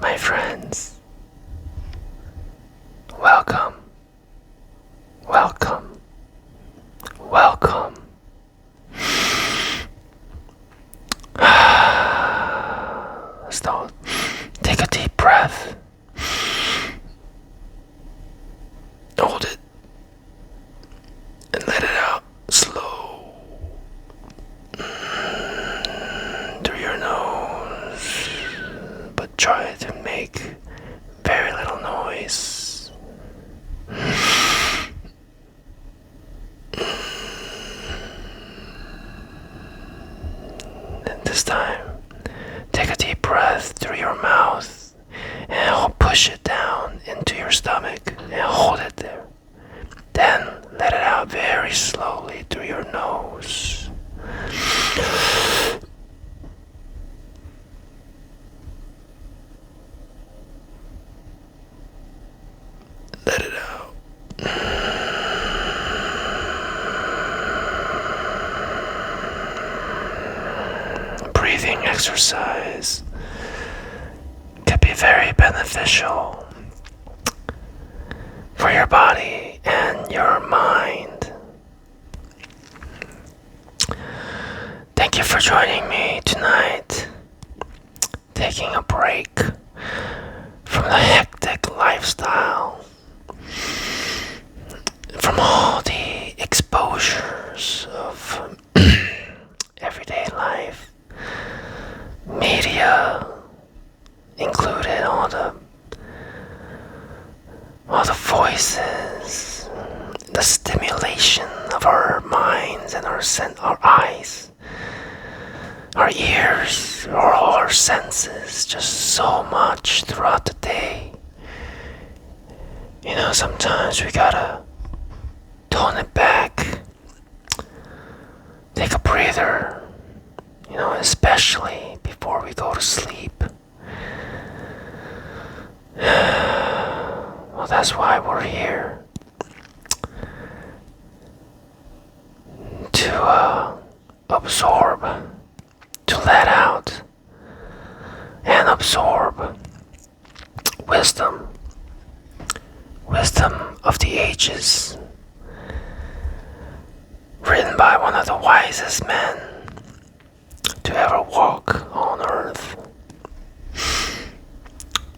My friends, welcome, welcome, welcome. Stop. Take a deep breath. Hold it and let it out slow through your nose, but try to make very little noise. And this time, take a deep breath through your mouth and push it down into your stomach and hold it there. Then let it out very slowly through your nose. Let it out. Breathing exercise can be very beneficial for your body and your mind. Thank you for joining me tonight, taking a break from the hectic lifestyle, from all the exposures of everyday life, media included, all the voices, the stimulation of our minds and our eyes, our ears, all our senses, just so much throughout the day. Sometimes we gotta tone it back, take a breather, especially before we go to sleep. Well, that's why we're here, to absorb, to let out and absorb wisdom of the ages, written by one of the wisest men to ever walk on earth.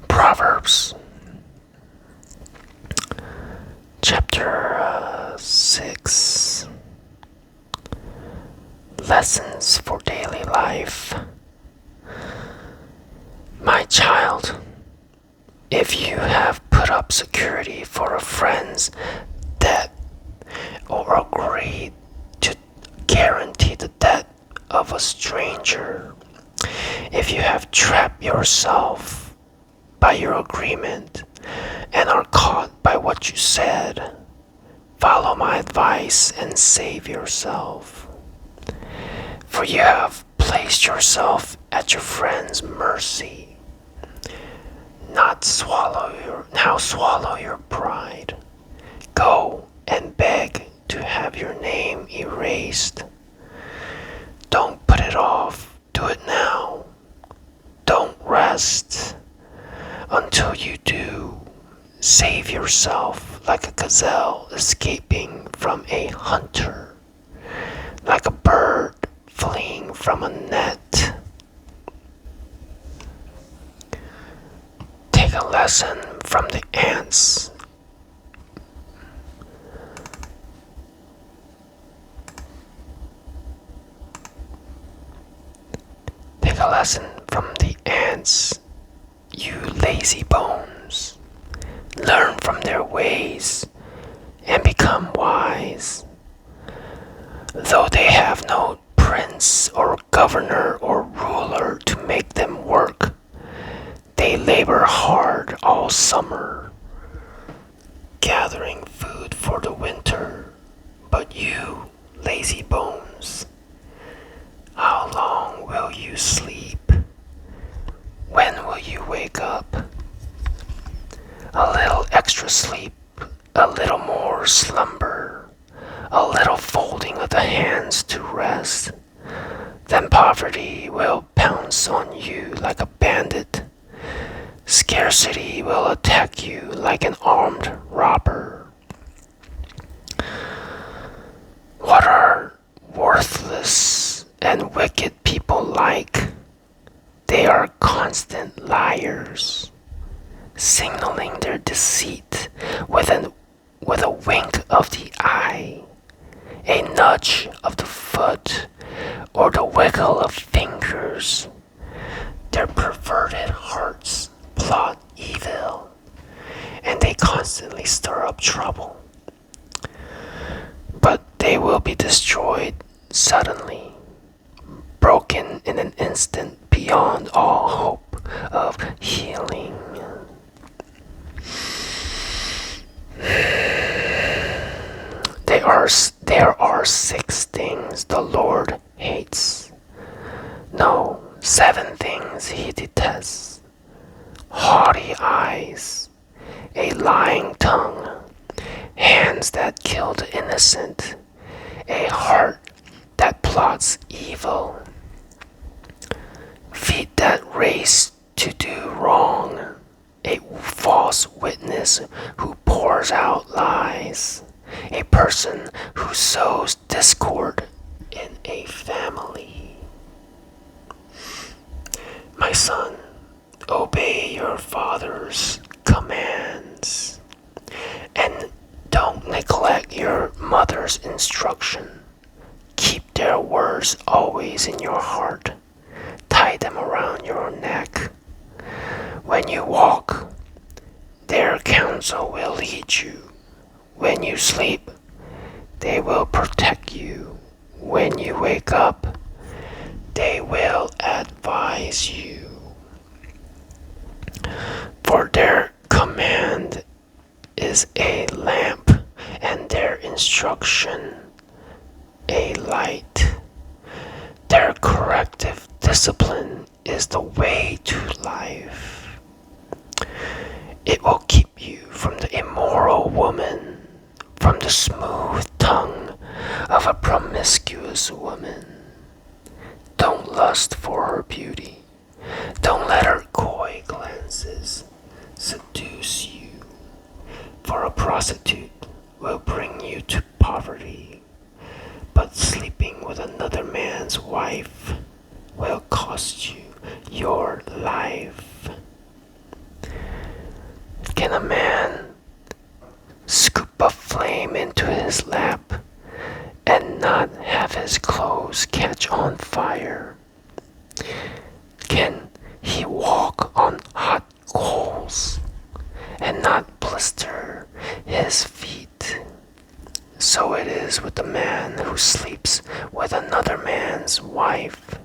Proverbs chapter 6, lessons for daily life. My child, if you have put up security for a friend's debt or agreed to guarantee the debt of a stranger, if you have trapped yourself by your agreement and are caught by what you said, follow my advice and save yourself. For you have placed yourself at your friend's mercy. Now swallow your pride. Go and beg to have your name erased. Don't put it off. Do it now. Don't rest until you do. Save yourself like a gazelle escaping from a hunter, like a bird fleeing from a net. Take a lesson from the ants. Take a lesson from the ants, you lazy bones. Learn from their ways and become wise. Though they have no prince or governor or ruler to make them work, they labor hard all summer, gathering food for the winter. But you, lazy bones, how long will you sleep? When will you wake up? A little extra sleep, a little more slumber, a little folding of the hands to rest. Then poverty will pounce on you like a bandit. Scarcity will attack you like an armed robber. What are worthless and wicked people like? They are constant liars, signaling their deceit with a wink of the eye, a nudge of the foot, or the wiggle of fingers. Their perverted hearts plot evil, and they constantly stir up trouble. But they will be destroyed suddenly, broken in an instant beyond all hope of healing. There are 6 things the Lord hates. No, 7 things he detests: haughty eyes, a lying tongue, hands that kill the innocent, a heart that plots evil, feet that race to do wrong, a false witness who pours out lies, a person who sows discord in a family. My son, obey your father's commands, and don't neglect your mother's instruction. Keep their words always in your heart. Tie them around your neck. When you walk, their counsel will lead you. When you sleep, they will protect you. When you wake up, they will advise you. For their command is a lamp, and their instruction a light. Their corrective discipline is the way to life. It will keep you from the immoral woman, from the smooth tongue of a promiscuous woman. Don't lust for her beauty. Don't let her coy glances seduce you. For a prostitute will bring you to poverty, but sleeping with another man's wife will cost you your life. Can a man scoop a flame into his lap and not have his clothes catch on fire? Can he walk on hot coals and not blister his feet? So it is with the man who sleeps with another man's wife.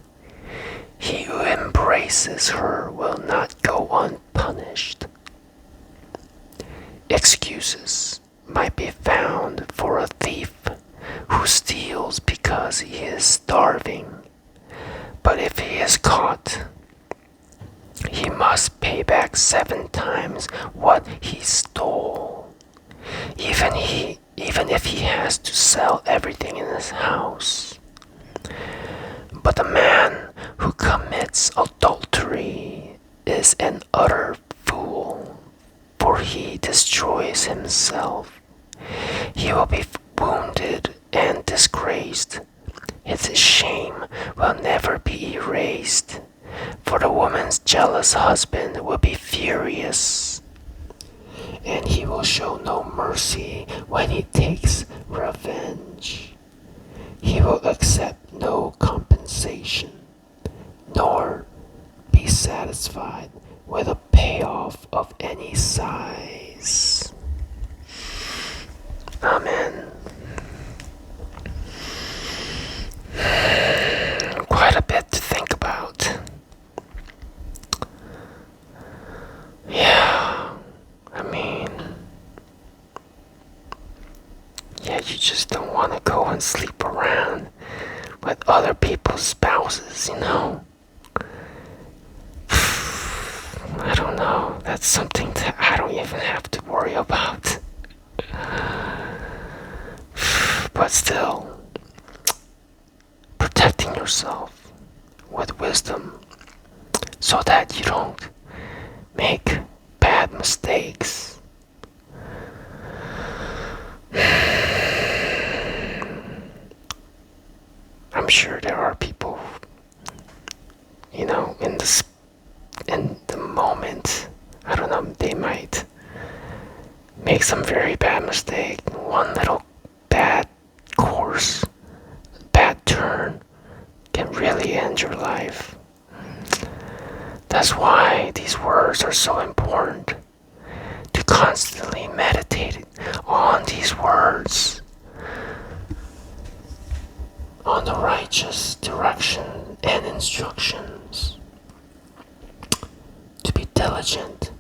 He who embraces her will not go unpunished. Excuses might be found for a thief who steals because he is starving, but if he is caught, he must pay back 7 times what he stole, even if he has to sell everything in his house. But the man who commits adultery is an utter fool, for he destroys himself. He will be wounded and disgraced. His shame will never be erased, for the woman's jealous husband will be furious, and he will show no mercy when he takes revenge. He will accept no compensation, nor be satisfied with a payoff of any size. Amen. Quite a bit to think about. Yeah, you just don't want to go and sleep around with other people's spouses, I don't know. That's something that I don't even have to worry about. But still, protecting yourself with wisdom so that you don't make bad mistakes. I'm sure there are people, in the moment, I don't know, they might make some very bad mistake. One little bad course, bad turn can really end your life. That's why these words are so important. To constantly meditate on these words, on the righteous direction and instructions. To be diligent.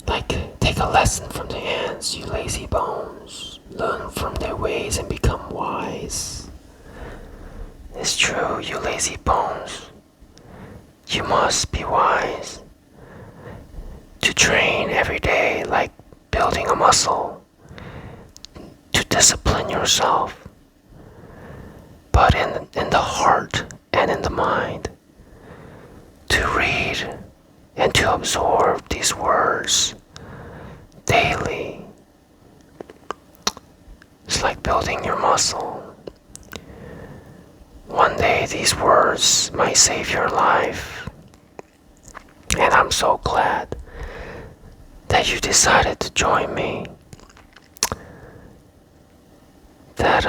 Like, take a lesson from the ants, you lazy bones. Learn from their ways and become wise. It's true, you lazy bones. You must be wise. To train every day like building a muscle. To discipline yourself. But in the heart and in the mind. To read and to absorb these words daily. It's like building your muscle. One day these words might save your life. And I'm so glad that you decided to join me. That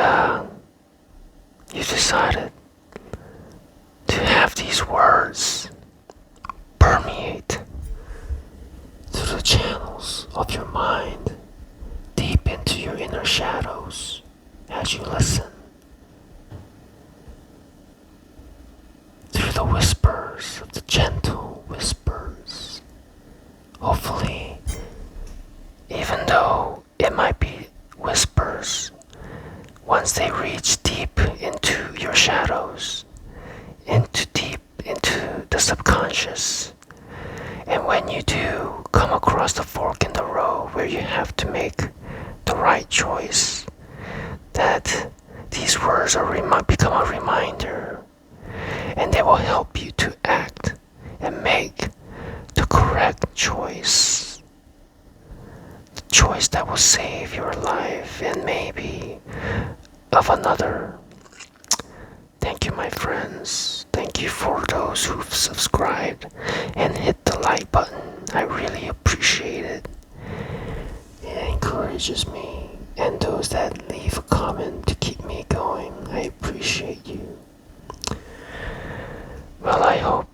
you decided to have these words permeate through the channels of your mind, deep into your inner shadows as you listen. Through the whispers of the gentle whispers. Hopefully, even though it might be whispers, once they reach deep into your shadows, deep into the subconscious, and when you do come across the fork in the road where you have to make the right choice, that these words become a reminder, and they will help you to act and make the correct choice. The choice that will save your life and maybe of another. Thank you, my friends. Thank you for those who've subscribed and hit the like button. I really appreciate it. It encourages me. And those that leave a comment to keep me going, I appreciate you. Well, I hope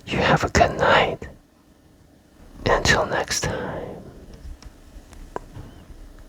you have a good night. Until next time.